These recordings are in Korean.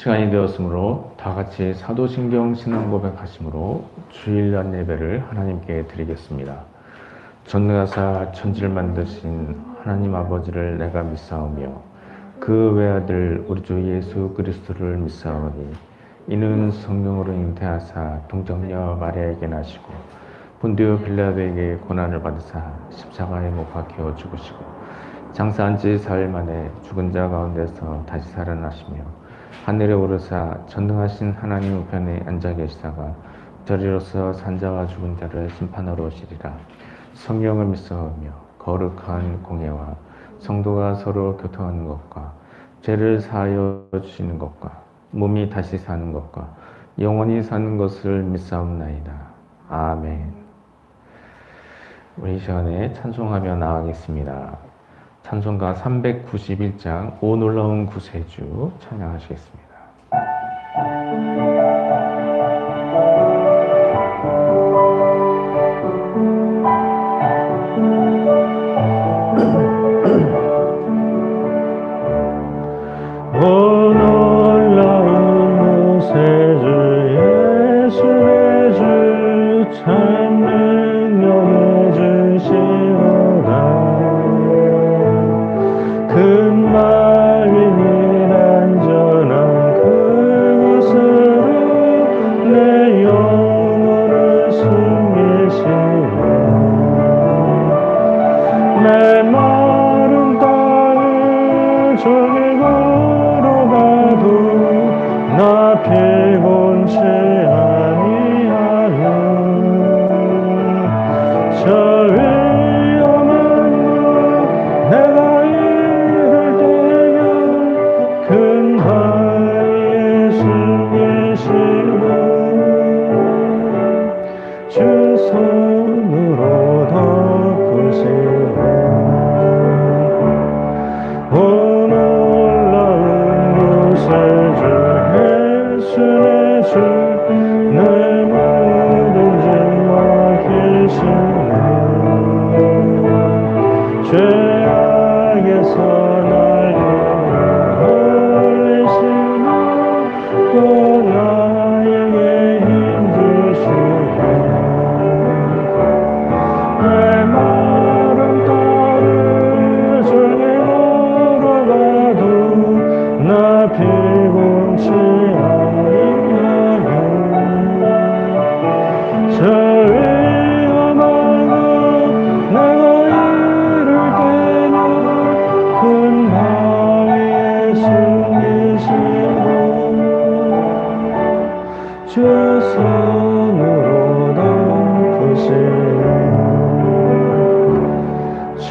시간이 되었으므로 다 같이 사도신경 신앙 고백하심으로 주일날 예배를 하나님께 드리겠습니다. 전능하사 천지를 만드신 하나님 아버지를 내가 믿사오며 그 외아들 우리 주 예수 그리스도를 믿사오니 이는 성령으로 잉태하사 동정녀 마리아에게 나시고 본디오 빌라도에게 고난을 받으사 십자가에 못 박혀 죽으시고 장사한 지 사흘 만에 죽은 자 가운데서 다시 살아나시며 하늘에 오르사 전능하신 하나님 우편에 앉아 계시다가 저리로서 산자와 죽은 자를 심판하러 오시리라. 성령을 믿사오며 거룩한 공예와 성도가 서로 교통하는 것과 죄를 사하여 주시는 것과 몸이 다시 사는 것과 영원히 사는 것을 믿사옵나이다. 아멘. 우리 이 시간에 찬송하며 나가겠습니다. 찬송가 391장 오 놀라운 구세주 찬양하시겠습니다.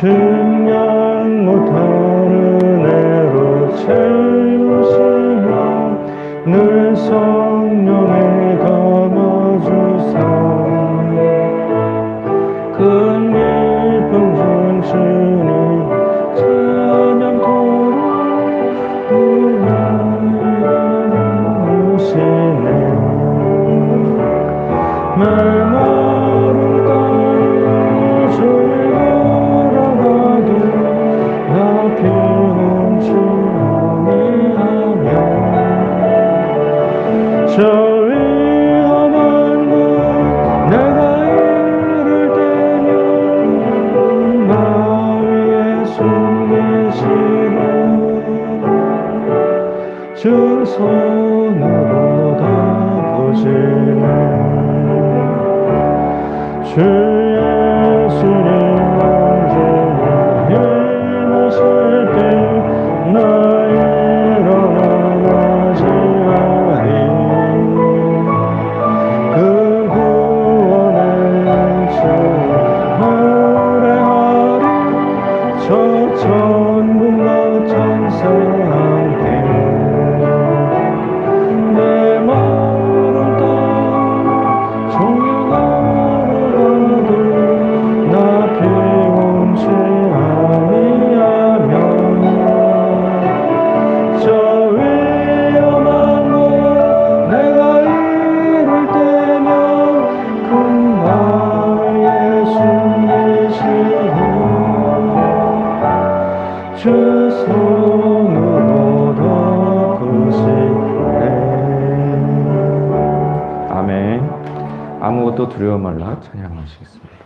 증량 못하는 애로 채우시며 늘 성령에 감아주사 큰 기쁨 준 주님 찬양토록 우시네 메마른 땅에 주를 걸어가도 나 피곤치 아니하며 저 위험한 곳 내가 이를 때면 나 위에 숨기시고 주 손으로 덮으시네 주 예수님 언제나 힘하실 때 나 일어나지 아니 그 구원의 주 노래하리 저 천군과 천사 함께 내 마른 땅 종류가 걸어가도 너도 두려워 말라 찬양하시겠습니다.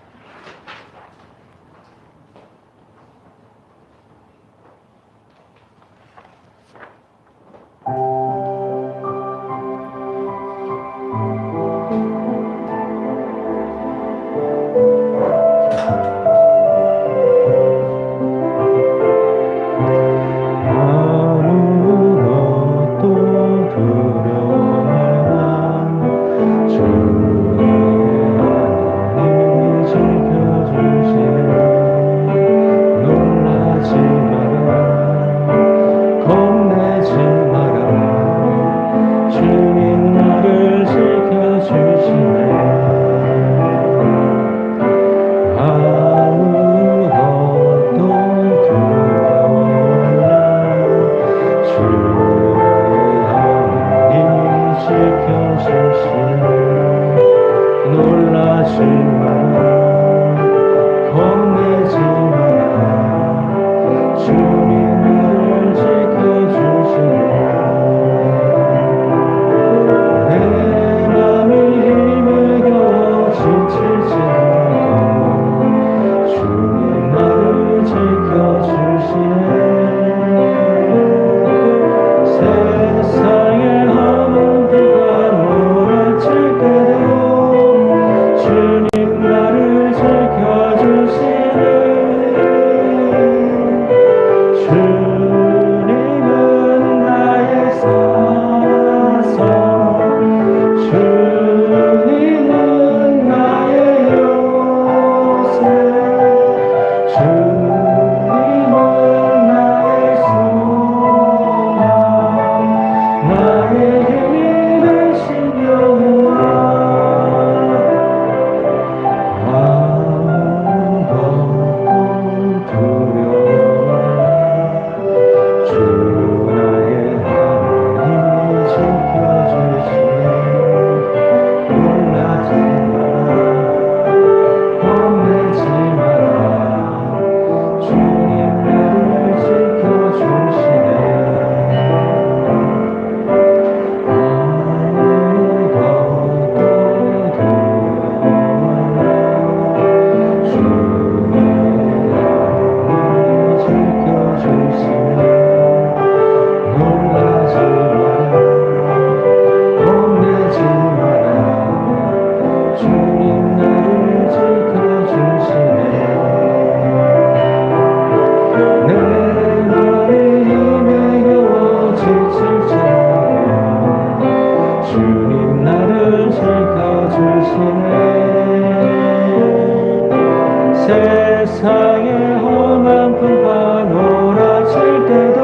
세상의 험한 풍파 놀아칠 때도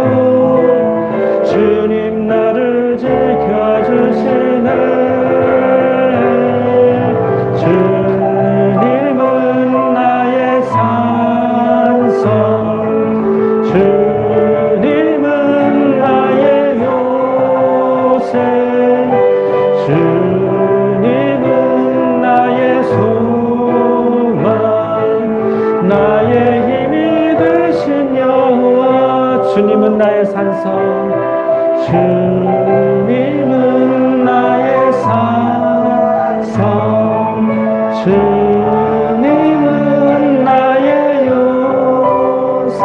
주님 나를 지켜주시네. 주님은 나의 산성, 주님은 나의 요새, 주님은 나의 소망, 나의 힘이 되신 여호와. 주님은 나의 산성, 주님은 나의 산성, 주님은 나의 요새,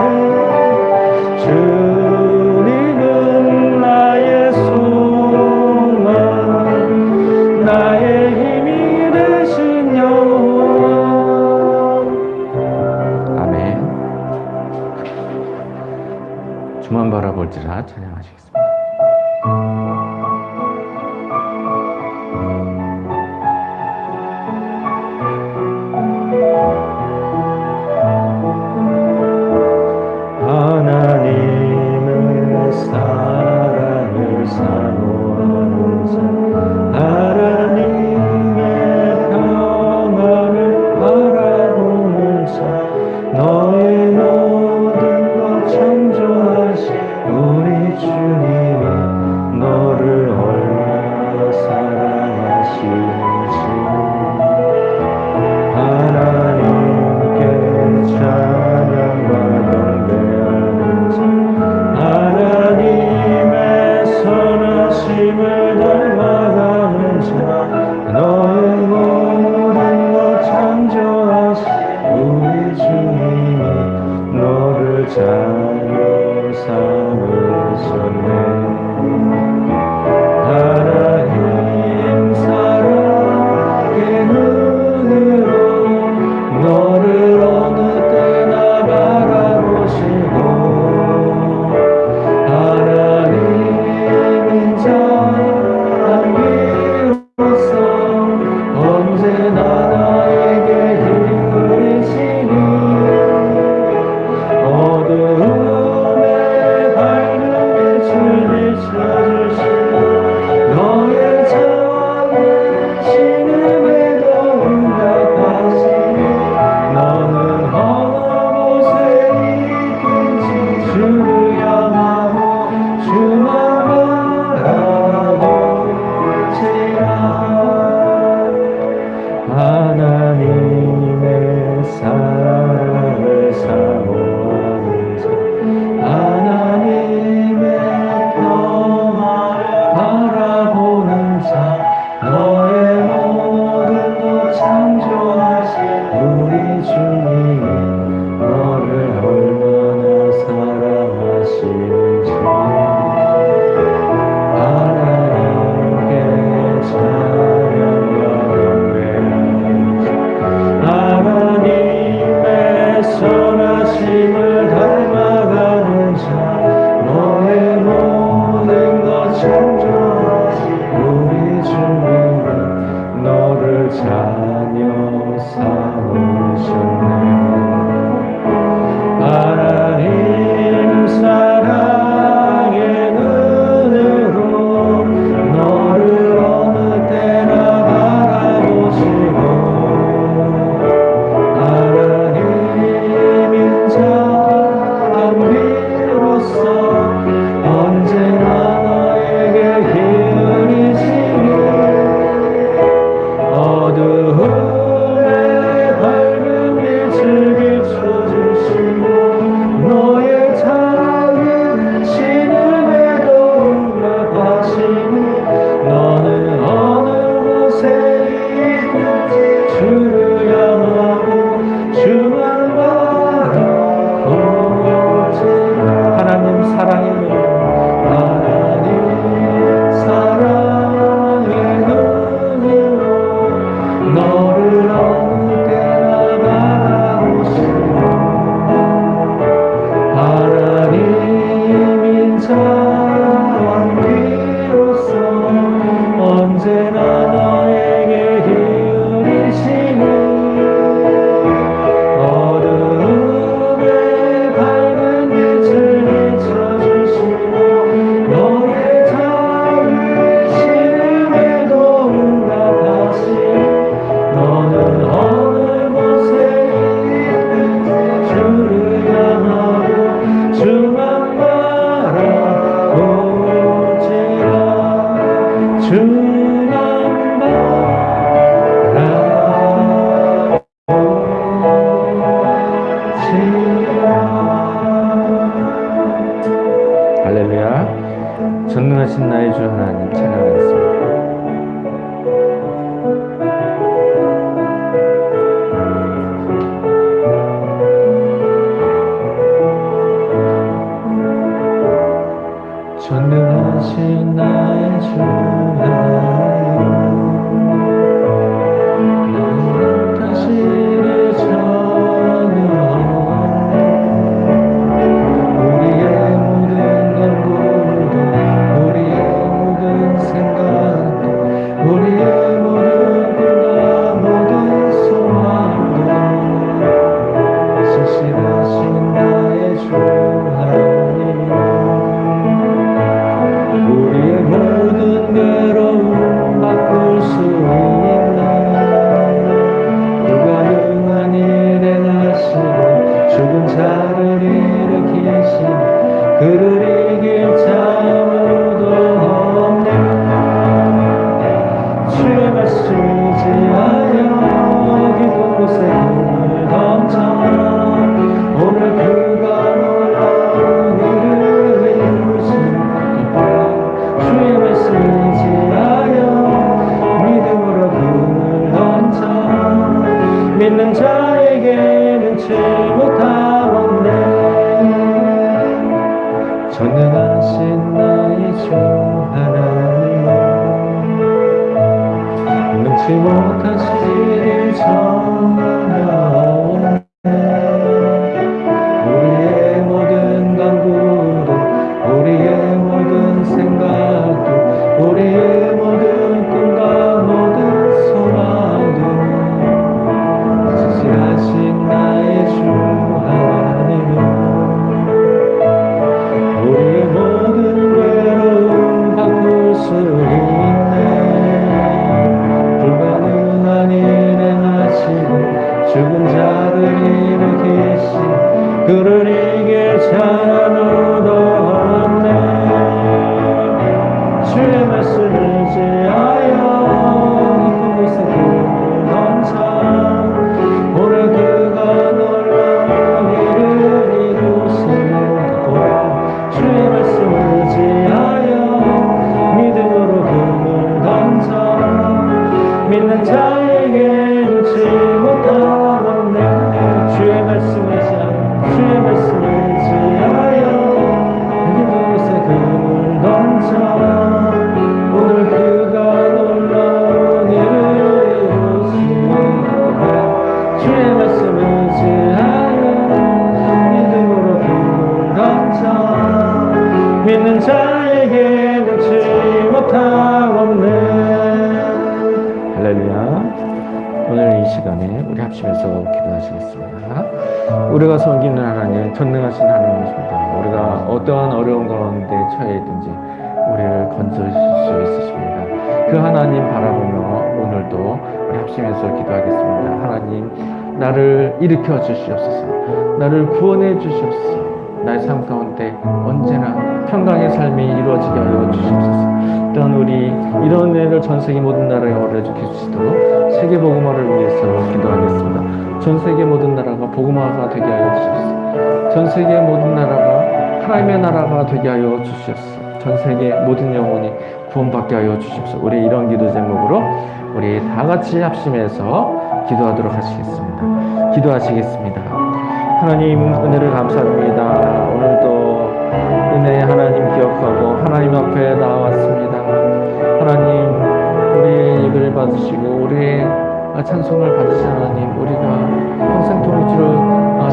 주님은 나의 소망, 나의 힘이 되신 여호와. 아멘. 주만 바라볼지라 찬양하시겠습니다. 하나님은 사랑을 사모하는 자, 하나님의 평안을 바라보는 자, 너의 모든 것 창조하신 우리 주님이 너를 얼마나 사랑하시는지 하나님께 찬양과 경배하는 자, 하나님의 선하심을 닮아가는 자, 너의 모든 주만 바라보시라. 할렐루야. 전능하신 나의 주 하나님 찬양하겠습니다. 전능하신 나의 주 하나님, 나는 당신의 자녀. 우리의 모든 간구도, 우리의 모든 생각도, 우리의 모든 꿈과 모든 소망도 신실하신 나의 주 하나님, 우리의 모든 괴로움 바꿀 수 있는 불가능한 일을 하시고 죽은 자를 일으키신 그를 이길 자 아무도 없네. 주의 말씀 의지하여 깊은 곳에 꿈을 던져 오늘 그가 놀라운 일을 이루신 주의 말씀 의지하여 믿음으로 금을 던져 믿는 자에게는 치 못하겠네. 전능하신 나의 주 하나님, 능치 못하실 일 전하오네. 우리의 모든 간구도, 우리의 모든 생각도, 우리의 모든 꿈과 모든 소망도 신실하신 나의 주 하나님은 우리의 모든 괴로움 바꿀 수 있네. 불가능한 일을 하시고 죽은 자를 일으키신 그를 이길 자 아무도 없네. 주의 말씀을 의지하여 깊은 곳에 꿈을 던져 오늘 그가 놀라운 일을 이루시는 거라. 주의 말씀을 의지하여 믿음으로 금을 던져 믿는 자에게는 치 못하겠네. 주의 말씀을 의지하여, 주의 말씀을 의지하여 깊은 곳에 금을 던져 오늘 그가 놀라운 일을 이루시는 거라. 주의 말씀을 의지하여 믿음으로 금을 던져 믿는 자에게는 치 못하겠네. 할렐루야. 오늘 이 시간에 우리 합심해서 기도하시겠습니다. 우리가 섬기는 하나님, 전능하신 하나님이십니다. 우리가 어떠한 어려운 가운데 처해 있든지 우리를 건져주실 수 있으십니다. 그 하나님 바라보며 오늘도 우리 합심해서 기도하겠습니다. 하나님, 나를 일으켜 주시옵소서. 나를 구원해 주시옵소서. 나의 삶 가운데 언제나 평강의 삶이 이루어지게 하여 주시옵소서. 또한 우리 이런 은혜를 전 세계 모든 나라에 어려주게 주시도록 세계 복음화를 위해서 기도하겠습니다. 전 세계 모든 나라가 복음화가 되게 하여 주시옵소서. 전 세계 모든 나라가 하나님의 나라가 되게 하여 주시옵소서. 전 세계 모든 영혼이 구원받게 하여 주시옵소서. 우리 이런 기도 제목으로 우리 다 같이 합심해서 기도하도록 하시겠습니다. 기도하시겠습니다. 하나님, 은혜를 감사합니다. 오늘도 은혜의 하나님 기억하고 하나님 앞에 나왔습니다. 하나님, 우리의 예배를 받으시고 우리의 찬송을 받으신 하나님, 우리가 평생 통일주를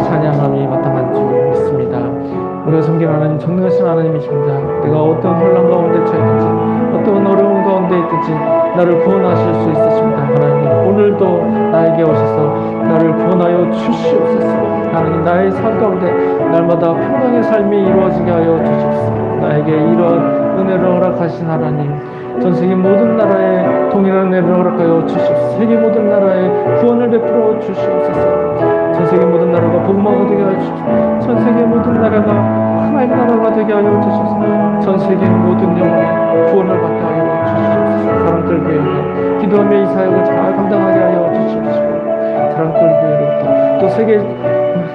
찬양함이 마땅한 줄 믿습니다. 우리가 섬기는 하나님, 전능하신 하나님이십니다. 내가 어떤 혼란 가운데 처했든지 어떤 어려운 가운데 있든지 나를 구원하실 수 있으십니다. 하나님, 오늘도 나에게 오셔서 나를 구원하여 주시옵소서. 하나님, 나의 삶 가운데 날마다 평강의 삶이 이루어지게 하여 주시옵소서. 나에게 이런 은혜를 허락하신 하나님, 전 세계 모든 나라에 동일한 은혜를 허락하여 주시옵소서. 세계 모든 나라에 구원을 베풀어 주시옵소서. 전 세계 모든 나라가 복음화가 되게 하여 주시옵소서. 전 세계 모든 나라가 하나님 나라가 되게 하여 주시옵소서. 전 세계 모든 영혼이 구원을 받게 하여 주시옵소서. 전도의 이 사역을 잘 감당하게 하여 주시옵시고 사랑꾼 교회로부터 또 세계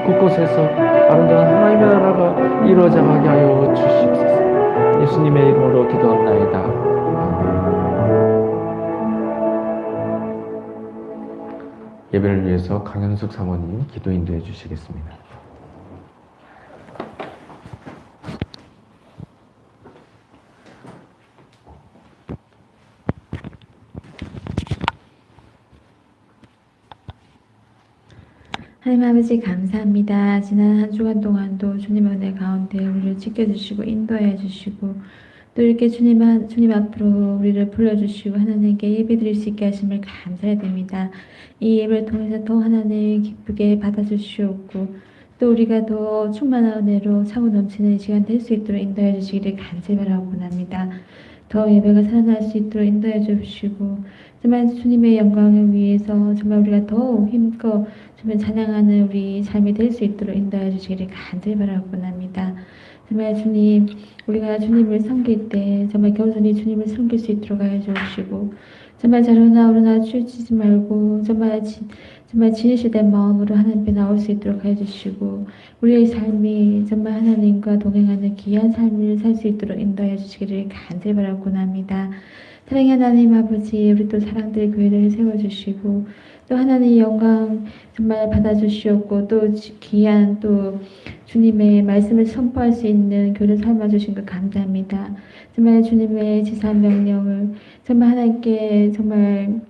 곳곳에서 아름다운 하나님의 나라가 이루어져가게 하여 주시옵소서. 예수님의 이름으로 기도합나이다. 예배를 위해서 강현숙 사모님 기도 인도해 주시겠습니다. 하나님 아버지 감사합니다. 지난 한 주간 동안도 주님의 은혜 가운데 우리를 지켜주시고 인도해 주시고 또 이렇게 주님 앞으로 우리를 불러주시고 하나님께 예배드릴 수 있게 하심을 감사드립니다. 이 예배를 통해서 더 하나님 기쁘게 받아주시옵고 또 우리가 더 충만한 은혜로 차고 넘치는 시간 될 수 있도록 인도해 주시기를 간절히 바라고 합니다. 더 예배가 살아날 수 있도록 인도해 주시고 정말 주님의 영광을 위해서 정말 우리가 더 힘껏 정말 찬양하는 우리 삶이 될 수 있도록 인도해 주시기를 간절히 바라고 합니다. 정말 주님, 우리가 주님을 섬길 때 정말 겸손히 주님을 섬길 수 있도록 하여 주시고 정말 저러나 오르나 치우치지 말고 정말 진실된 마음으로 하나님께 나올 수 있도록 하여 주시고 우리의 삶이 정말 하나님과 동행하는 귀한 삶을 살 수 있도록 인도해 주시기를 간절히 바라고 합니다. 사랑의 하나님 아버지, 우리 또 사랑들 교회를 세워주시고 또 하나님의 영광 정말 받아주시옵고 또 귀한 또 주님의 말씀을 선포할 수 있는 교회를 삼아주신 것 감사합니다. 정말 주님의 지상 명령을 정말 하나님께 정말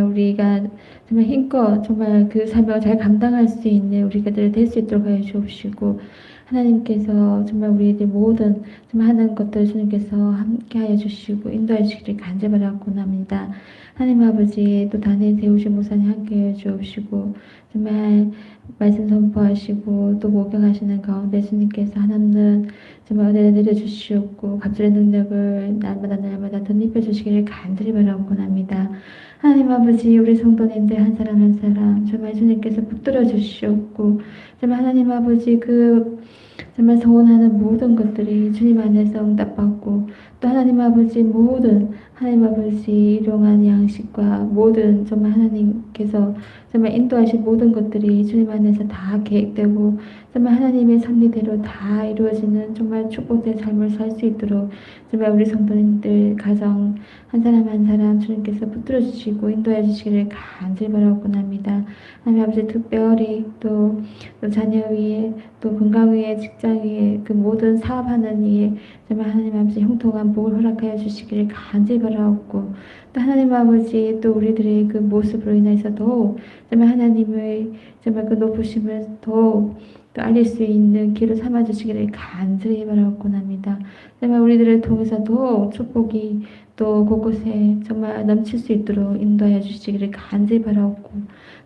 우리가 정말 힘껏 정말 그 사명을 잘 감당할 수 있는 우리가 될 수 있도록 하여 주옵시고 하나님께서 정말 우리들 모든 정말 하는 것들을 주님께서 함께하여 주시고 인도해 주시기를 간절히 바라고 합니다. 하나님 아버지 또 단에 세우신 목사님 함께해 주옵시고 정말 말씀 선포하시고 또 목양하시는 가운데 주님께서 하나님은 정말 은혜를 내려주시옵고 갑절의 능력을 날마다 덧입혀 주시기를 간절히 바라고 합니다. 하나님 아버지 우리 성도님들 한 사람 한 사람 정말 주님께서 붙들어 주시옵고 정말 하나님 아버지 정말 소원하는 모든 것들이 주님 안에서 응답받고 또 하나님 아버지 모든 하나님 아버지 일용한 양식과 모든 정말 하나님께서 정말 인도하신 모든 것들이 주님 안에서 다 계획되고 정말 하나님의 섭리대로 다 이루어지는 정말 축복된 삶을 살 수 있도록 정말 우리 성도님들 가정 한 사람 한 사람 주님께서 붙들어 주시고 인도해 주시기를 간절히 바라고 합니다. 하나님 아버지 특별히 또 자녀 위에 또 건강 위에 직장 위에 그 모든 사업하는 이에 정말 하나님 아버지 형통한 복을 허락하여 주시기를 간절히 바라옵고 또 하나님 아버지 또 우리들의 그 모습으로 인해서 더욱 정말 하나님의 정말 그 높으심을 더욱 또 알릴 수 있는 길을 삼아 주시기를 간절히 바라옵고 합니다. 정말 우리들을 통해서 더욱 축복이 또 곳곳에 정말 넘칠 수 있도록 인도하여 주시기를 간절히 바라옵고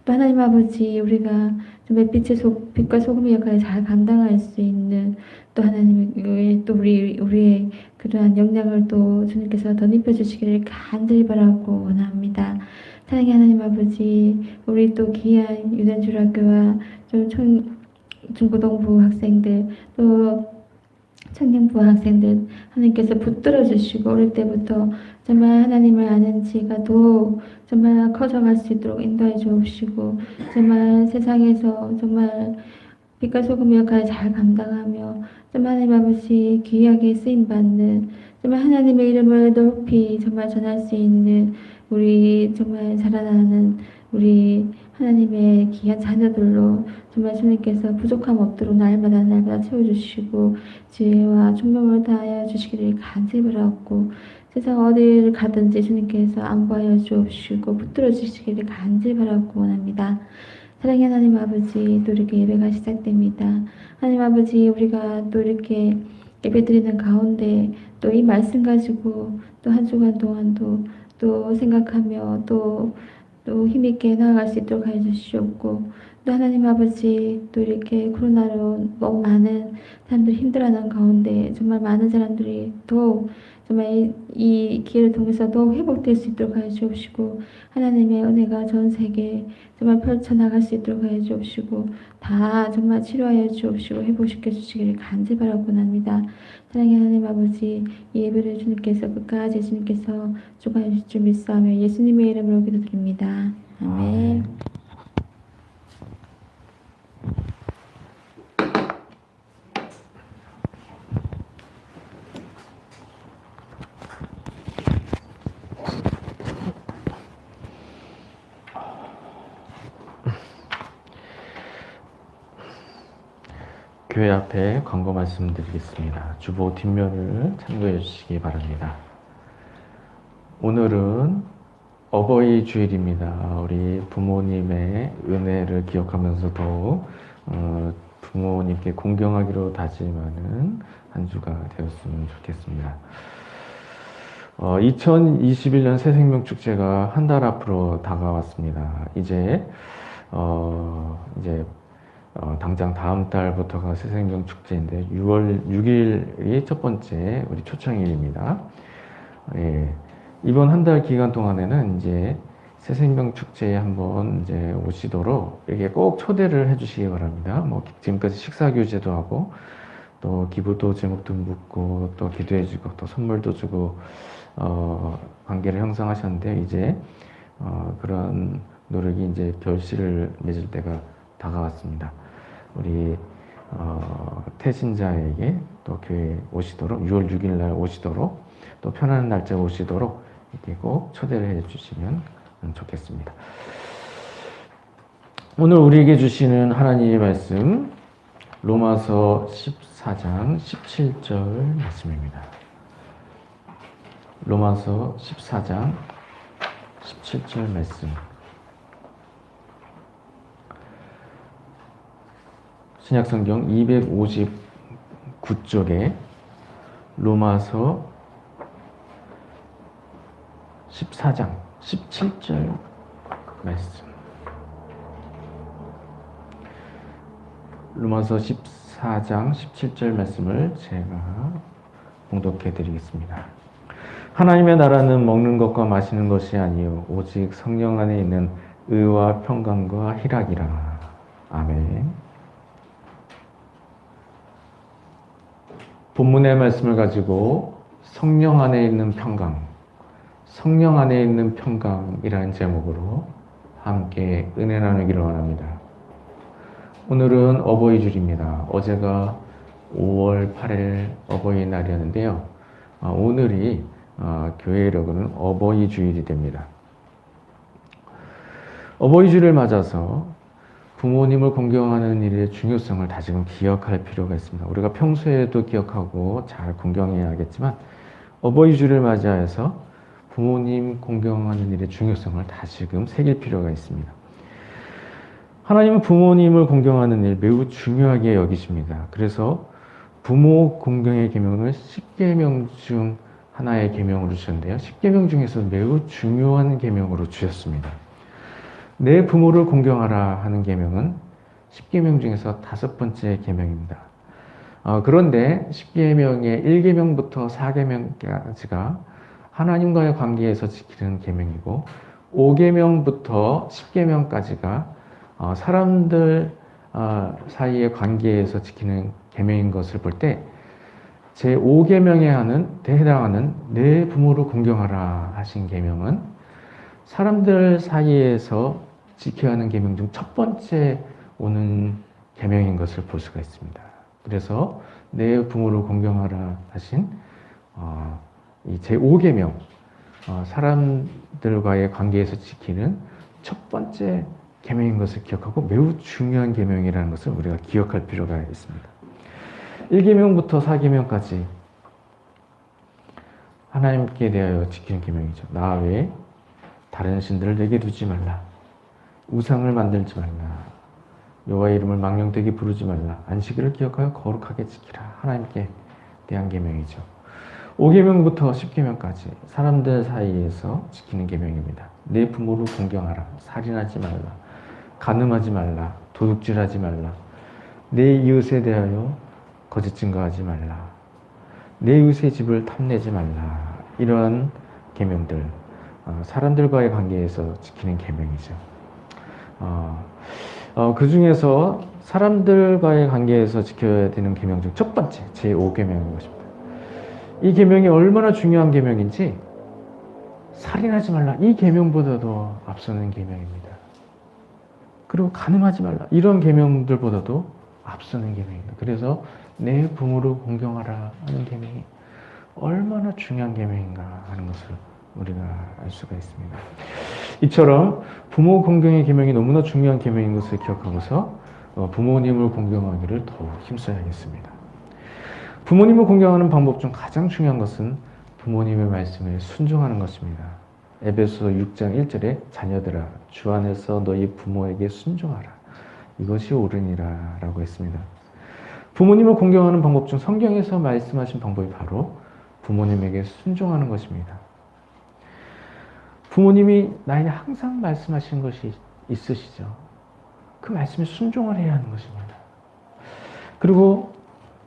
또 하나님 아버지 우리가 정말 빛과 소금의 역할을 잘 감당할 수 있는 또 하나님의 또 우리의 그러한 역량을 또 주님께서 덧입혀 주시기를 간절히 바라고 원합니다. 사랑의 하나님 아버지 우리 또 귀한 유년중학교와 좀 중고등부 학생들 또 청년부 학생들 하나님께서 붙들어 주시고 어릴 때부터 정말 하나님을 아는 지가 더욱 정말 커져갈 수 있도록 인도해 주옵시고 정말 세상에서 정말 빛과 소금의 역할을 잘 감당하며 정말 하나님 아버지 귀하게 쓰임받는 정말 하나님의 이름을 높이 정말 전할 수 있는 우리 정말 자라나는 우리 하나님의 귀한 자녀들로 정말 주님께서 부족함 없도록 날마다 채워주시고 지혜와 총명을 다하여 주시기를 간절히 바라옵고 세상 어디를 가든지 주님께서 안보하여 주옵시고 붙들어 주시기를 간절히 바라옵고 원합니다. 사랑의 하나님 아버지 또 이렇게 예배가 시작됩니다. 하나님 아버지 우리가 또 이렇게 예배드리는 가운데 또 이 말씀 가지고 또 한 주간 동안도 또 생각하며 또 힘있게 나아갈 수 있도록 하여 주시옵고 또 하나님 아버지 또 이렇게 코로나로 너무 많은 사람들이 힘들어하는 가운데 정말 많은 사람들이 더욱 정말 이 기회를 통해서도 회복될 수 있도록 하여 주옵시고 하나님의 은혜가 전 세계에 정말 펼쳐나갈 수 있도록 하여 주옵시고 다 정말 치료하여 주옵시고 회복시켜 주시기를 간절히 바라고 합니다. 사랑의 하나님 아버지, 이 예배를 주님께서 끝까지 주님께서 주관해 주실 줄 믿사오며 예수님의 이름으로 기도드립니다. 아멘. 교회 앞에 광고 말씀드리겠습니다. 주보 뒷면을 참고해 주시기 바랍니다. 오늘은 어버이 주일입니다. 우리 부모님의 은혜를 기억하면서 더욱 부모님께 공경하기로 다짐하는 한 주가 되었으면 좋겠습니다. 2021년 새생명 축제가 한 달 앞으로 다가왔습니다. 이제 당장 다음 달부터가 새생명 축제인데 6월 6일이 첫 번째 우리 초청일입니다. 예, 이번 한 달 기간 동안에는 이제 새생명 축제에 한번 이제 오시도록 이렇게 꼭 초대를 해주시기 바랍니다. 뭐 지금까지 식사 교제도 하고 또 기부도 제목도 묻고 또 기도해주고 또 선물도 주고 관계를 형성하셨는데 이제 그런 노력이 이제 결실을 맺을 때가 다가왔습니다. 우리 태신자에게 또 교회에 오시도록 6월 6일 날 오시도록 또 편안한 날짜에 오시도록 이렇게 꼭 초대를 해 주시면 좋겠습니다. 오늘 우리에게 주시는 하나님의 말씀 로마서 14장 17절 말씀입니다. 로마서 14장 17절 말씀. 신약성경 259쪽에 로마서 14장 17절 말씀. 로마서 14장 17절 말씀을 제가 봉독해 드리겠습니다. 하나님의 나라는 먹는 것과 마시는 것이 아니요 오직 성령 안에 있는 의와 평강과 희락이라. 아멘. 본문의 말씀을 가지고 성령 안에 있는 평강, 성령 안에 있는 평강이라는 제목으로 함께 은혜 나누기를 원합니다. 오늘은 어버이주일입니다. 어제가 5월 8일 어버이날이었는데요. 오늘이 교회력은 어버이주일이 됩니다. 어버이주일을 맞아서 부모님을 공경하는 일의 중요성을 다시금 기억할 필요가 있습니다. 우리가 평소에도 기억하고 잘 공경해야겠지만 어버이주일을 맞이해서 부모님 공경하는 일의 중요성을 다시금 새길 필요가 있습니다. 하나님은 부모님을 공경하는 일 매우 중요하게 여기십니다. 그래서 부모 공경의 계명을 10계명 중 하나의 계명으로 주셨는데요. 10계명 중에서 매우 중요한 계명으로 주셨습니다. 내 부모를 공경하라 하는 계명은 10계명 중에서 5번째 계명입니다. 그런데 10계명의 1계명부터 4계명까지가 하나님과의 관계에서 지키는 계명이고 5계명부터 10계명까지가 사람들 사이의 관계에서 지키는 계명인 것을 볼 때 제5계명에 해당하는 내 부모를 공경하라 하신 계명은 사람들 사이에서 지켜야 하는 계명 중 첫 번째 오는 계명인 것을 볼 수가 있습니다. 그래서 내 부모를 공경하라 하신 이 제5계명, 사람들과의 관계에서 지키는 첫 번째 계명인 것을 기억하고 매우 중요한 계명이라는 것을 우리가 기억할 필요가 있습니다. 1계명부터 4계명까지 하나님께 대하여 지키는 계명이죠. 나 외에 다른 신들을 내게 두지 말라. 우상을 만들지 말라. 여호와의 이름을 망령되게 부르지 말라. 안식일을 기억하여 거룩하게 지키라. 하나님께 대한 계명이죠. 5계명부터 10계명까지 사람들 사이에서 지키는 계명입니다. 내 부모를 공경하라. 살인하지 말라. 간음하지 말라. 도둑질하지 말라. 내 이웃에 대하여 거짓 증거하지 말라. 내 이웃의 집을 탐내지 말라. 이러한 계명들, 사람들과의 관계에서 지키는 계명이죠. 그 중에서 사람들과의 관계에서 지켜야 되는 계명 중 첫 번째, 제5계명인 것입니다. 이 계명이 얼마나 중요한 계명인지 살인하지 말라. 이 계명보다도 앞서는 계명입니다. 그리고 간음하지 말라. 이런 계명들보다도 앞서는 계명입니다. 그래서 내 부모를 공경하라 하는 계명이 얼마나 중요한 계명인가 하는 것을 우리가 알 수가 있습니다. 이처럼 부모 공경의 계명이 너무나 중요한 계명인 것을 기억하고서 부모님을 공경하기를 더욱 힘써야겠습니다. 부모님을 공경하는 방법 중 가장 중요한 것은 부모님의 말씀에 순종하는 것입니다. 에베소 6장 1절에 자녀들아 주 안에서 너희 부모에게 순종하라. 이것이 옳으니라 라고 했습니다. 부모님을 공경하는 방법 중 성경에서 말씀하신 방법이 바로 부모님에게 순종하는 것입니다. 부모님이 나에게 항상 말씀하시는 것이 있으시죠. 그 말씀에 순종을 해야 하는 것입니다. 그리고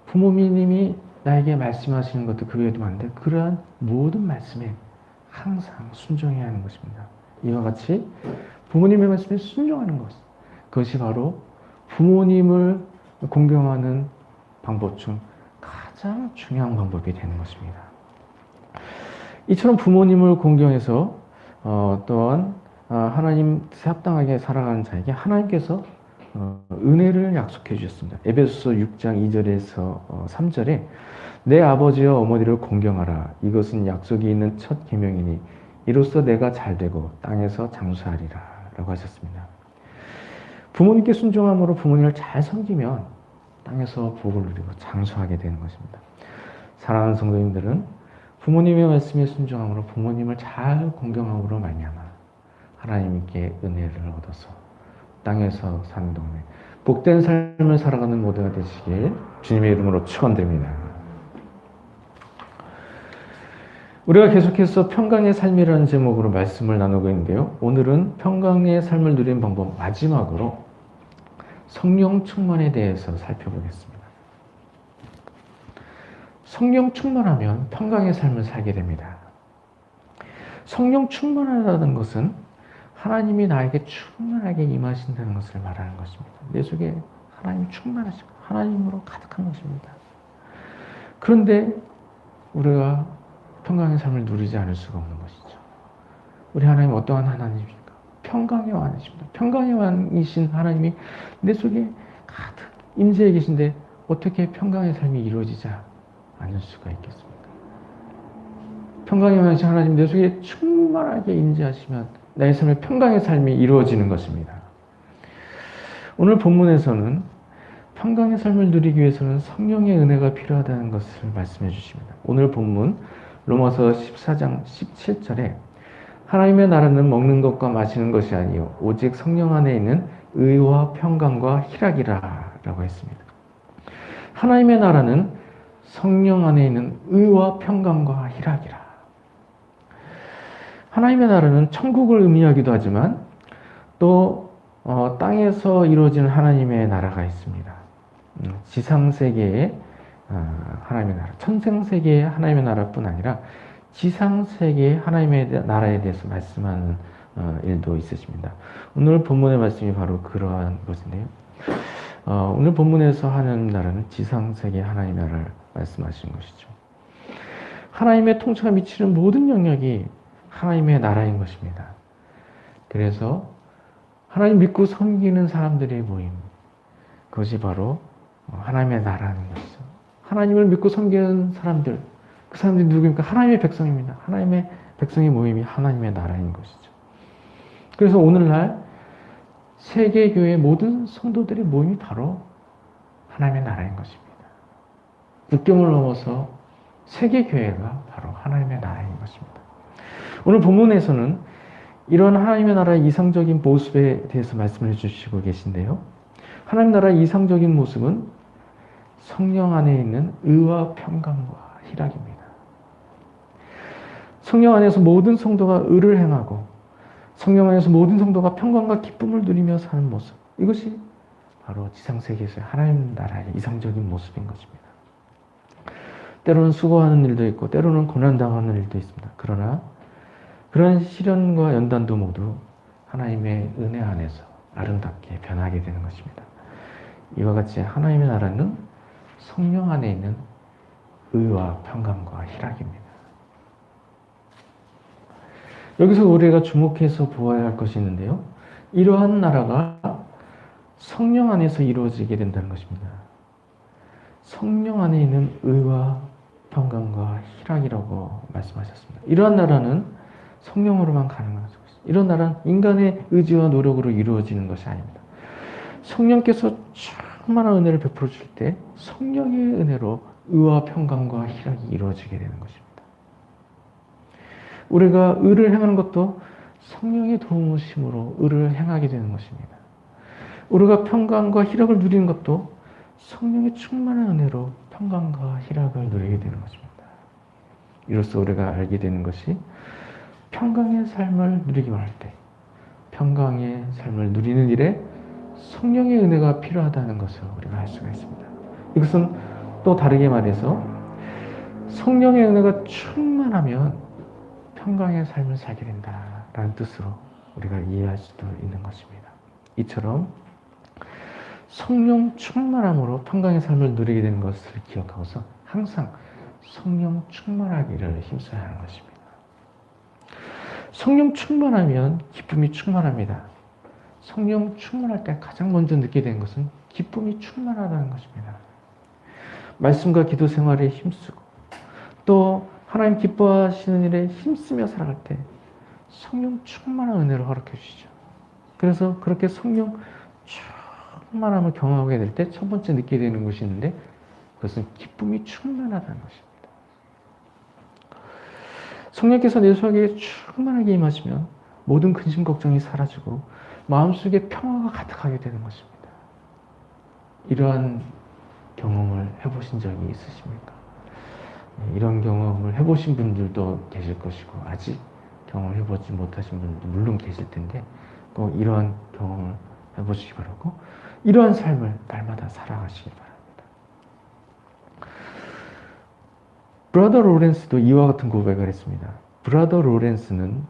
부모님이 나에게 말씀하시는 것도 그 외에도 많은데 그러한 모든 말씀에 항상 순종해야 하는 것입니다. 이와 같이 부모님의 말씀에 순종하는 것, 그것이 바로 부모님을 공경하는 방법 중 가장 중요한 방법이 되는 것입니다. 이처럼 부모님을 공경해서 또한 하나님 합당하게 살아가는 자에게 하나님께서 은혜를 약속해 주셨습니다. 에베소서 6장 2절에서 3절에 내 아버지와 어머니를 공경하라. 이것은 약속이 있는 첫 계명이니 이로써 내가 잘되고 땅에서 장수하리라 라고 하셨습니다. 부모님께 순종함으로 부모님을 잘 섬기면 땅에서 복을 누리고 장수하게 되는 것입니다. 사랑하는 성도님들은 부모님의 말씀에 순종함으로 부모님을 잘 공경함으로 말미암아 하나님께 은혜를 얻어서 땅에서 사는 동안에 복된 삶을 살아가는 모두가 되시길 주님의 이름으로 축원드립니다. 우리가 계속해서 평강의 삶이라는 제목으로 말씀을 나누고 있는데요. 오늘은 평강의 삶을 누리는 방법 마지막으로 성령 충만에 대해서 살펴보겠습니다. 성령 충만하면 평강의 삶을 살게 됩니다. 성령 충만하다는 것은 하나님이 나에게 충만하게 임하신다는 것을 말하는 것입니다. 내 속에 하나님이 충만하시고 하나님으로 가득한 것입니다. 그런데 우리가 평강의 삶을 누리지 않을 수가 없는 것이죠. 우리 하나님 어떠한 하나님입니까? 평강의 왕이십니다. 평강의 왕이신 하나님이 내 속에 가득 임재해 계신데 어떻게 평강의 삶이 이루어지지 않을 수가 있겠습니까? 평강의 왕이신 하나님 내 속에 충만하게 임재하시면 나의 삶에 평강의 삶이 이루어지는 것입니다. 오늘 본문에서는 평강의 삶을 누리기 위해서는 성령의 은혜가 필요하다는 것을 말씀해 주십니다. 오늘 본문 로마서 14장 17절에 하나님의 나라는 먹는 것과 마시는 것이 아니요 오직 성령 안에 있는 의와 평강과 희락이라 라고 했습니다. 하나님의 나라는 성령 안에 있는 의와 평강과 희락이라. 하나님의 나라는 천국을 의미하기도 하지만 또 땅에서 이루어지는 하나님의 나라가 있습니다. 지상세계의 하나님의 나라, 천생세계의 하나님의 나라뿐 아니라 지상세계의 하나님의 나라에 대해서 말씀하는 일도 있으십니다. 오늘 본문의 말씀이 바로 그러한 것인데요. 오늘 본문에서 하나님 나라는 지상세계의 하나님의 나라를 말씀하시는 것이죠. 하나님의 통치가 미치는 모든 영역이 하나님의 나라인 것입니다. 그래서 하나님 믿고 섬기는 사람들의 모임, 그것이 바로 하나님의 나라는 것이죠. 하나님을 믿고 섬기는 사람들, 그 사람들이 누구입니까? 하나님의 백성입니다. 하나님의 백성의 모임이 하나님의 나라인 것이죠. 그래서 오늘날 세계교회 모든 성도들의 모임이 바로 하나님의 나라인 것입니다. 국경을 넘어서 세계교회가 바로 하나님의 나라인 것입니다. 오늘 본문에서는 이런 하나님의 나라의 이상적인 모습에 대해서 말씀을 해주시고 계신데요. 하나님 나라의 이상적인 모습은 성령 안에 있는 의와 평강과 희락입니다. 성령 안에서 모든 성도가 의를 행하고 성령 안에서 모든 성도가 평강과 기쁨을 누리며 사는 모습, 이것이 바로 지상세계에서의 하나님 나라의 이상적인 모습인 것입니다. 때로는 수고하는 일도 있고 때로는 고난당하는 일도 있습니다. 그러나 그런 시련과 연단도 모두 하나님의 은혜 안에서 아름답게 변하게 되는 것입니다. 이와 같이 하나님의 나라는 성령 안에 있는 의와 평강과 희락입니다. 여기서 우리가 주목해서 보아야 할 것이 있는데요. 이러한 나라가 성령 안에서 이루어지게 된다는 것입니다. 성령 안에 있는 의와 평강과 희락이라고 말씀하셨습니다. 이러한 나라는 성령으로만 가능한 것입니다. 이런 나라는 인간의 의지와 노력으로 이루어지는 것이 아닙니다. 성령께서 충만한 은혜를 베풀어 줄 때 성령의 은혜로 의와 평강과 희락이 이루어지게 되는 것입니다. 우리가 의를 행하는 것도 성령의 도우심으로 의를 행하게 되는 것입니다. 우리가 평강과 희락을 누리는 것도 성령의 충만한 은혜로 평강과 희락을 누리게 되는 것입니다. 이로써 우리가 알게 되는 것이 평강의 삶을 누리기만 할 때, 평강의 삶을 누리는 일에 성령의 은혜가 필요하다는 것을 우리가 알 수가 있습니다. 이것은 또 다르게 말해서 성령의 은혜가 충만하면 평강의 삶을 살게 된다라는 뜻으로 우리가 이해할 수도 있는 것입니다. 이처럼 성령 충만함으로 평강의 삶을 누리게 되는 것을 기억하고서 항상 성령 충만하기를 힘써야 하는 것입니다. 성령 충만하면 기쁨이 충만합니다. 성령 충만할 때 가장 먼저 느끼게 되는 것은 기쁨이 충만하다는 것입니다. 말씀과 기도 생활에 힘쓰고 또 하나님 기뻐하시는 일에 힘쓰며 살아갈 때 성령 충만한 은혜를 허락해 주시죠. 그래서 그렇게 성령 충만함을 경험하게 될 때 첫 번째 느끼게 되는 것이 있는데 그것은 기쁨이 충만하다는 것입니다. 성령께서 내 속에 충만하게 임하시면 모든 근심 걱정이 사라지고 마음속에 평화가 가득하게 되는 것입니다. 이러한 경험을 해보신 적이 있으십니까? 이런 경험을 해보신 분들도 계실 것이고 아직 경험을 해보지 못하신 분들도 물론 계실 텐데 꼭 이러한 경험을 해보시기 바라고 이러한 삶을 날마다 살아가시기 바랍니다. 브라더 로렌스도 이와 같은 고백을 했습니다. 브라더 로렌스는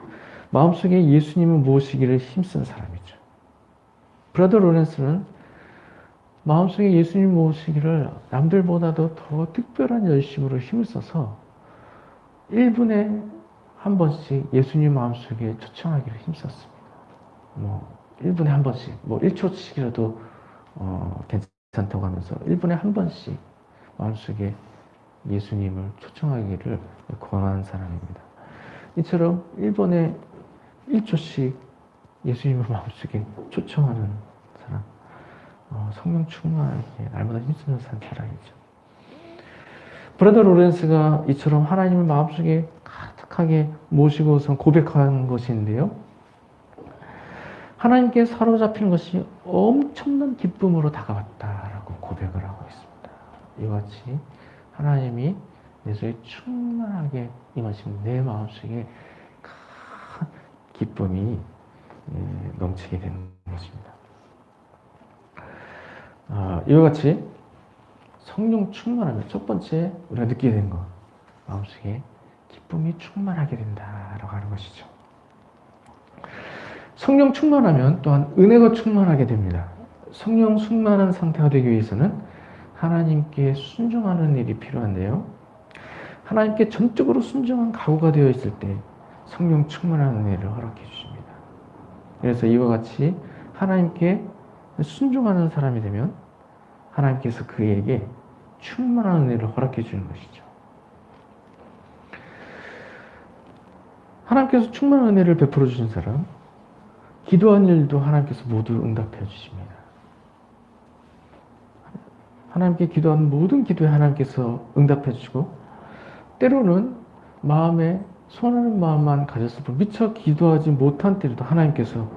마음속에 예수님을 모시기를 힘쓴 사람이죠. 브라더 로렌스는 마음속에 예수님 모시기를 남들보다도 더 특별한 열심으로 힘을 써서 1분에 한 번씩 예수님 마음속에 초청하기를 힘썼습니다. 1분에 한 번씩, 1초씩이라도 괜찮다고 하면서 1분에 한 번씩 마음속에 예수님을 초청하기를 권한 사람입니다. 이처럼 1분에 1초씩 예수님을 마음속에 초청하는 사람, 성령 충만하게 날마다 힘쓰는 사람이죠. 브라더 로렌스가 이처럼 하나님을 마음속에 가득하게 모시고서 고백한 것인데요. 하나님께 사로잡히는 것이 엄청난 기쁨으로 다가왔다라고 고백을 하고 있습니다. 이와 같이 하나님이 내 속에 충만하게 임하시면 내 마음속에 큰 기쁨이 넘치게 되는 것입니다. 이와 같이 성령 충만하면 첫 번째 우리가 느끼게 되는 것, 마음속에 기쁨이 충만하게 된다라고 하는 것이죠. 성령 충만하면 또한 은혜가 충만하게 됩니다. 성령 충만한 상태가 되기 위해서는 하나님께 순종하는 일이 필요한데요. 하나님께 전적으로 순종한 각오가 되어 있을 때 성령 충만한 은혜를 허락해 주십니다. 그래서 이와 같이 하나님께 순종하는 사람이 되면 하나님께서 그에게 충만한 은혜를 허락해 주는 것이죠. 하나님께서 충만한 은혜를 베풀어 주신 사람, 기도한 일도 하나님께서 모두 응답해 주십니다. 하나님께 기도한 모든 기도에 하나님께서 응답해 주시고 때로는 마음에 소원하는 마음만 가졌을 뿐 미처 기도하지 못한 때에도 하나님께서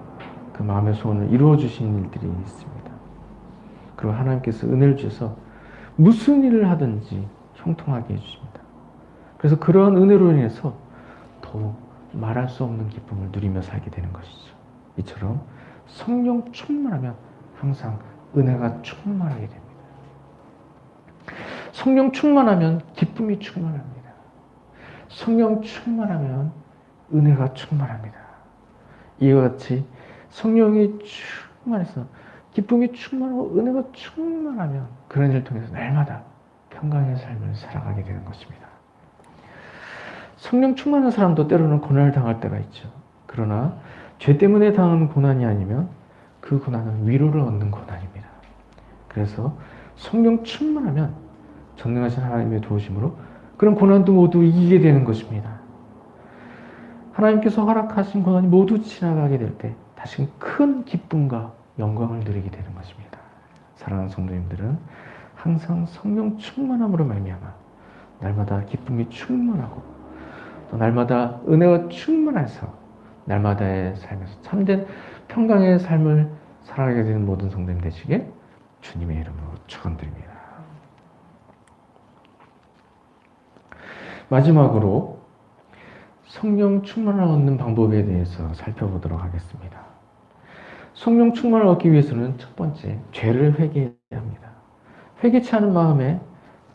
그 마음의 소원을 이루어 주신 일들이 있습니다. 그리고 하나님께서 은혜를 주셔서 무슨 일을 하든지 형통하게 해주십니다. 그래서 그러한 은혜로 인해서 더욱 말할 수 없는 기쁨을 누리며 살게 되는 것이죠. 이처럼 성령 충만하면 항상 은혜가 충만하게 됩니다. 성령 충만하면 기쁨이 충만합니다. 성령 충만하면 은혜가 충만합니다. 이와 같이 성령이 충만해서 기쁨이 충만하고 은혜가 충만하면 그런 일을 통해서 날마다 평강의 삶을 살아가게 되는 것입니다. 성령 충만한 사람도 때로는 고난을 당할 때가 있죠. 그러나 죄 때문에 당한 고난이 아니면 그 고난은 위로를 얻는 고난입니다. 그래서 성령 충만하면 전능하신 하나님의 도우심으로 그런 고난도 모두 이기게 되는 것입니다. 하나님께서 허락하신 고난이 모두 지나가게 될 때 다시 큰 기쁨과 영광을 누리게 되는 것입니다. 사랑하는 성도님들은 항상 성령 충만함으로 말미암아 날마다 기쁨이 충만하고 또 날마다 은혜가 충만해서 날마다의 삶에서 참된 평강의 삶을 살아가게 되는 모든 성도님 되시길 주님의 이름으로 축원드립니다. 마지막으로 성령 충만을 얻는 방법에 대해서 살펴보도록 하겠습니다. 성령 충만을 얻기 위해서는 첫 번째, 죄를 회개해야 합니다. 회개치 않은 마음에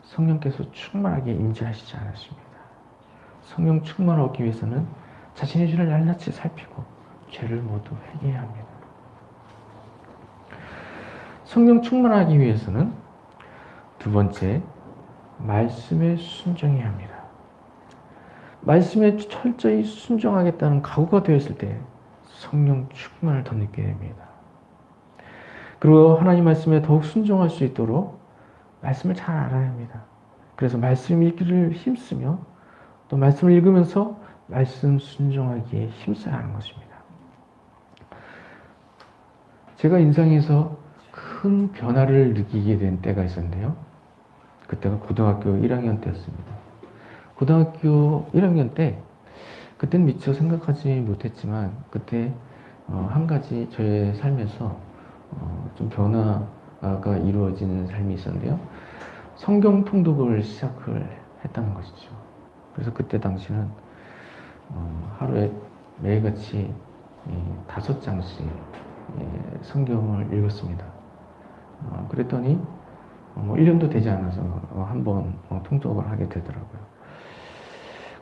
성령께서 충만하게 임재하시지 않으십니다. 성령 충만을 얻기 위해서는 자신의 죄를 낱낱이 살피고 죄를 모두 회개해야 합니다. 성령 충만하기 위해서는 두 번째, 말씀에 순종해야 합니다. 말씀에 철저히 순종하겠다는 각오가 되었을 때 성령 충만을 덧입게 됩니다. 그리고 하나님 말씀에 더욱 순종할 수 있도록 말씀을 잘 알아야 합니다. 그래서 말씀 읽기를 힘쓰며 또 말씀을 읽으면서 말씀 순종하기에 힘써야 하는 것입니다. 제가 인생에서 큰 변화를 느끼게 된 때가 있었는데요. 그때가 고등학교 1학년 때였습니다. 고등학교 1학년 때 그때는 미처 생각하지 못했지만 그때 한 가지 저의 삶에서 좀 변화가 이루어지는 삶이 있었는데요. 성경 통독을 시작을 했다는 것이죠. 그래서 그때 당시는 하루에 매일같이 5장씩 성경을 읽었습니다. 그랬더니 1년도 되지 않아서 한번 통독을 하게 되더라고요.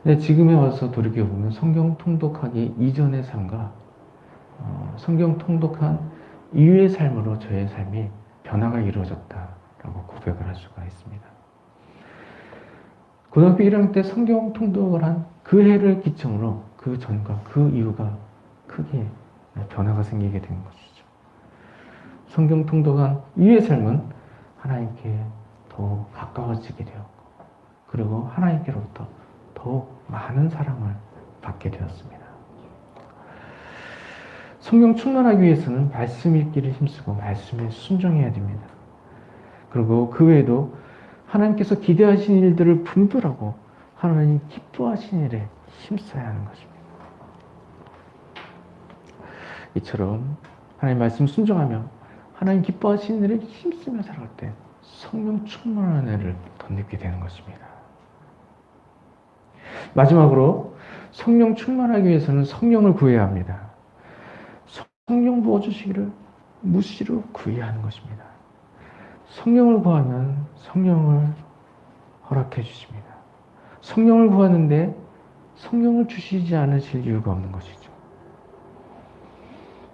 근데 지금에 와서 돌이켜보면 성경 통독하기 이전의 삶과 성경 통독한 이후의 삶으로 저의 삶이 변화가 이루어졌다라고 고백을 할 수가 있습니다. 고등학교 1학년 때 성경 통독을 한 그 해를 기점으로 그 전과 그 이후가 크게 변화가 생기게 된 것이죠. 성경 통독한 이후의 삶은 하나님께 더 가까워지게 되었고 그리고 하나님께로부터 더욱 많은 사랑을 받게 되었습니다. 성령 충만하기 위해서는 말씀 읽기를 힘쓰고 말씀에 순종해야 됩니다. 그리고 그 외에도 하나님께서 기대하신 일들을 분별하고 하나님 기뻐하신 일에 힘써야 하는 것입니다. 이처럼 하나님 말씀 순종하며 하나님 기뻐하신 일에 힘쓰며 살아갈 때 성령 충만한 은혜를 덧입게 되는 것입니다. 마지막으로 성령 충만하기 위해서는 성령을 구해야 합니다. 성령 부어주시기를 무시로 구해야 하는 것입니다. 성령을 구하면 성령을 허락해 주십니다. 성령을 구하는데 성령을 주시지 않으실 이유가 없는 것이죠.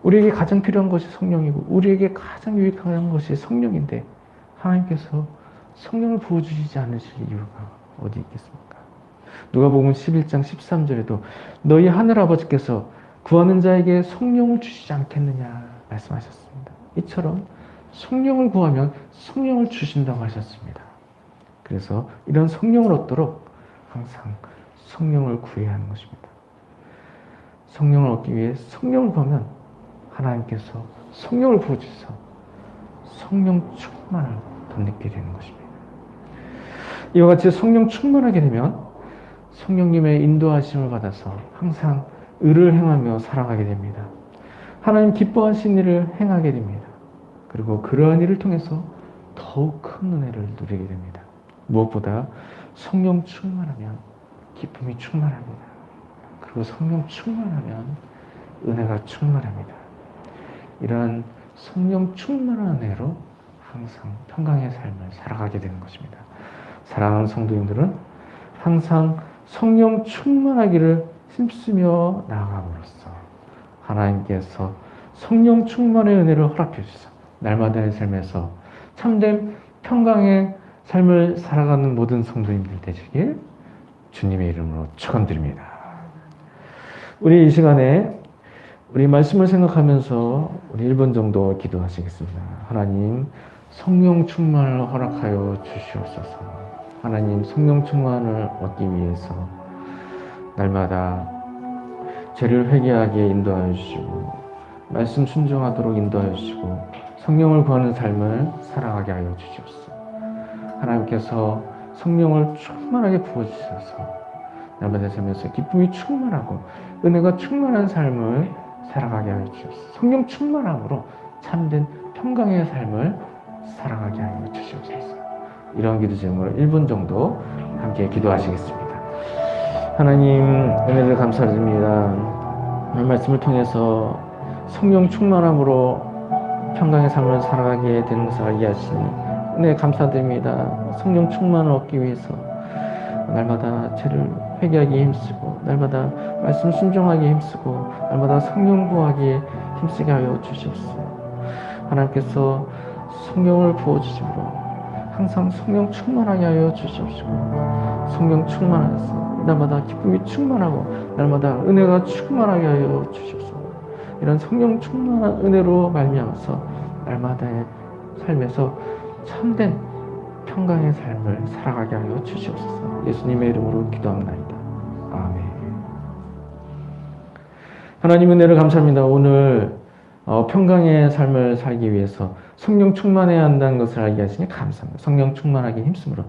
우리에게 가장 필요한 것이 성령이고 우리에게 가장 유익한 것이 성령인데 하나님께서 성령을 부어주시지 않으실 이유가 어디 있겠습니까? 누가복음 11장 13절에도 너희 하늘아버지께서 구하는 자에게 성령을 주시지 않겠느냐 말씀하셨습니다. 이처럼 성령을 구하면 성령을 주신다고 하셨습니다. 그래서 이런 성령을 얻도록 항상 성령을 구해야 하는 것입니다. 성령을 얻기 위해 성령을 구하면 하나님께서 성령을 부어주셔서 성령 충만을 덧입게 되는 것입니다. 이와 같이 성령 충만하게 되면 성령님의 인도하심을 받아서 항상 의를 행하며 살아가게 됩니다. 하나님 기뻐하신 일을 행하게 됩니다. 그리고 그러한 일을 통해서 더욱 큰 은혜를 누리게 됩니다. 무엇보다 성령 충만하면 기쁨이 충만합니다. 그리고 성령 충만하면 은혜가 충만합니다. 이러한 성령 충만한 은혜로 항상 평강의 삶을 살아가게 되는 것입니다. 사랑하는 성도님들은 항상 성령 충만하기를 힘쓰며 나아감으로써 하나님께서 성령 충만의 은혜를 허락해 주셔서 날마다의 삶에서 참된 평강의 삶을 살아가는 모든 성도님들 되시길 주님의 이름으로 축원드립니다. 우리 이 시간에 우리 말씀을 생각하면서 우리 1분 정도 기도하시겠습니다. 하나님, 성령 충만을 허락하여 주시옵소서. 하나님, 성령 충만을 얻기 위해서 날마다 죄를 회개하게 인도하여 주시고 말씀 순종하도록 인도하여 주시고 성령을 구하는 삶을 살아가게 하여 주시옵소서. 하나님께서 성령을 충만하게 부어주셔서 날마다 삶에서 기쁨이 충만하고 은혜가 충만한 삶을 살아가게 하여 주시옵소서. 성령 충만함으로 참된 평강의 삶을 살아가게 하여 주시옵소서. 이런 기도 제목으로 1분 정도 함께 기도하시겠습니다. 하나님, 은혜를 감사드립니다. 오늘 말씀을 통해서 성령 충만함으로 평강의 삶을 살아가게 되는 것을 알게 하시니 은혜 감사드립니다. 성령 충만을 얻기 위해서 날마다 죄를 회개하기에 힘쓰고 날마다 말씀 순종하기에 힘쓰고 날마다 성령 구하기에 힘쓰게 하여 주시옵소서. 하나님께서 성령을 부어주심으로 항상 성령 충만하게 하여 주시옵시고 성령 충만하여서 날마다 기쁨이 충만하고 날마다 은혜가 충만하게 하여 주시옵소서. 이런 성령 충만한 은혜로 말미암아서 날마다의 삶에서 참된 평강의 삶을 살아가게 하여 주시옵소서. 예수님의 이름으로 기도합니다. 아멘. 하나님 은혜를 감사합니다. 오늘 평강의 삶을 살기 위해서 성령 충만해야 한다는 것을 알게 하시니 감사합니다. 성령 충만하게 힘쓰므로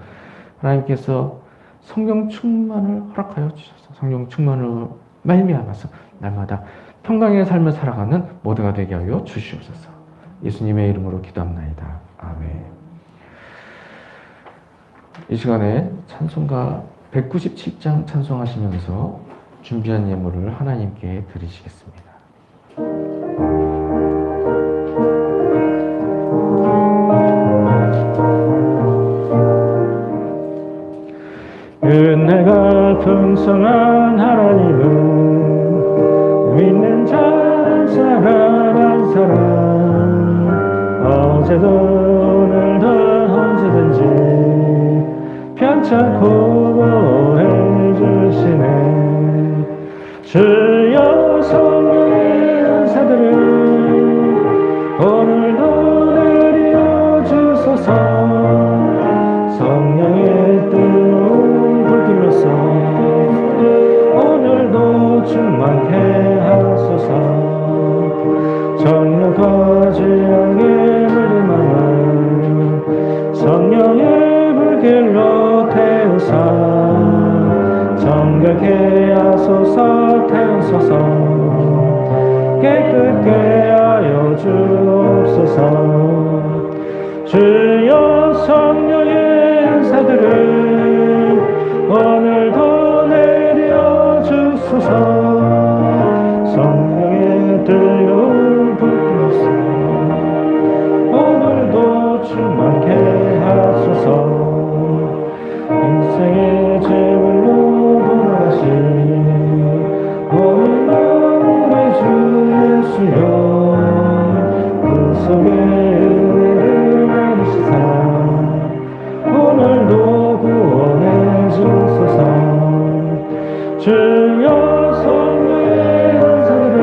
하나님께서 성령 충만을 허락하여 주셔서 성령 충만으로 말미암아서 날마다 평강의 삶을 살아가는 모두가 되게 하여 주시옵소서. 예수님의 이름으로 기도합나이다. 아멘. 이 시간에 찬송가 197장 찬송하시면서 준비한 예물을 하나님께 드리시겠습니다. 은혜가 풍성한 하나님은 믿는 자 한 사람 한 사람 어제도 오늘도 언제든지 편찮고 보호해 주시네. 주여 성령의 은사들을 오늘도 내려 주소서. 성령의 뜨거운 불길로서 오늘도 충만케 하소서. 정력과 죄악의 물든 마음을 성령의 불길로 태우사 정결케 하소서. 태우소서. 깨끗게 하여 주옵소서. 주여 성령의 은사들을 오늘도 내려 주소서. 성령의 뜨거운 불길로서 오늘도 충만케 하소서. 인생의 제물로 돌아가신 오늘 마음의 주 예수여 그 속에 은혜를 나누시사 오늘도 구원해 주소서. 주여 성령의 은사들을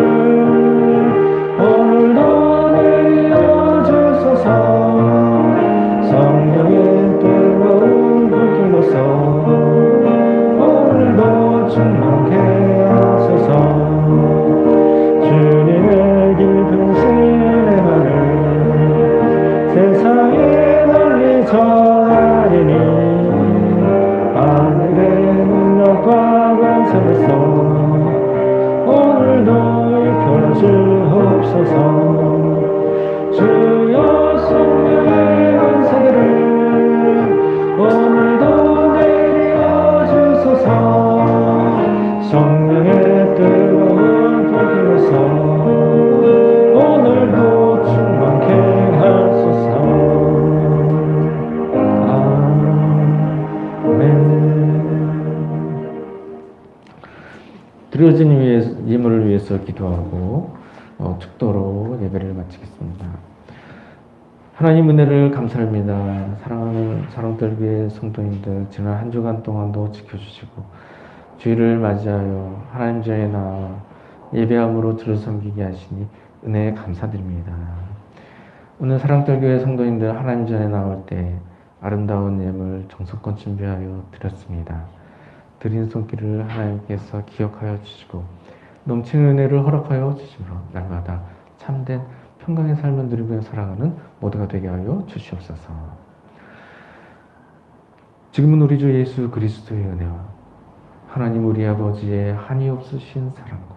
오늘도 내려 주소서. 성령의 뜨거운 불길로서 오늘도 충만케 하소서. 주님의 깊은 신뢰만을 세상에 널리 전하리니 하늘의 능력과 권세로서 오늘도 이끌어 주옵소서. 주여 성령의 은사들을 오늘도 내려 주소서. 성령의 뜨거운 불길로서 오늘도 충만케 하소서. 예물을 위해서 기도하고 축도로 예배를 마치겠습니다. 하나님 은혜를 감사합니다. 사랑하는 사랑들교회 성도님들 지난 한 주간 동안도 지켜주시고 주일을 맞이하여 하나님 전에 나와 예배함으로 주를 섬기게 하시니 은혜에 감사드립니다. 오늘 사랑들교회 성도님들 하나님 전에 나올 때 아름다운 예물 정성껏 준비하여 드렸습니다. 드린 손길을 하나님께서 기억하여 주시고 넘치는 은혜를 허락하여 주시므로 날마다 참된 평강의 삶을 누리며 살아가는 모두가 되게 하여 주시옵소서. 지금은 우리 주 예수 그리스도의 은혜와 하나님 우리 아버지의 한이 없으신 사랑과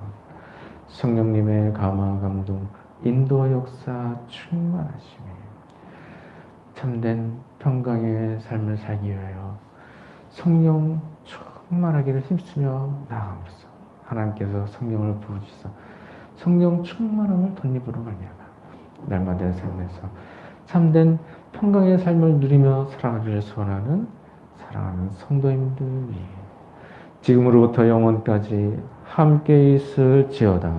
성령님의 감화 감동 인도와 역사 충만하심에 참된 평강의 삶을 살기 위하여 성령 충만하기를 힘쓰며 나아감으로써 하나님께서 성령을 부어주셔서 성령 충만함을 덧입으로 말미암아 날마다의 삶에서 참된 평강의 삶을 누리며 살아가기를 소원하는 사랑하는 성도님들 위해 지금으로부터 영원까지 함께 있을지어다.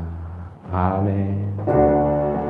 아멘.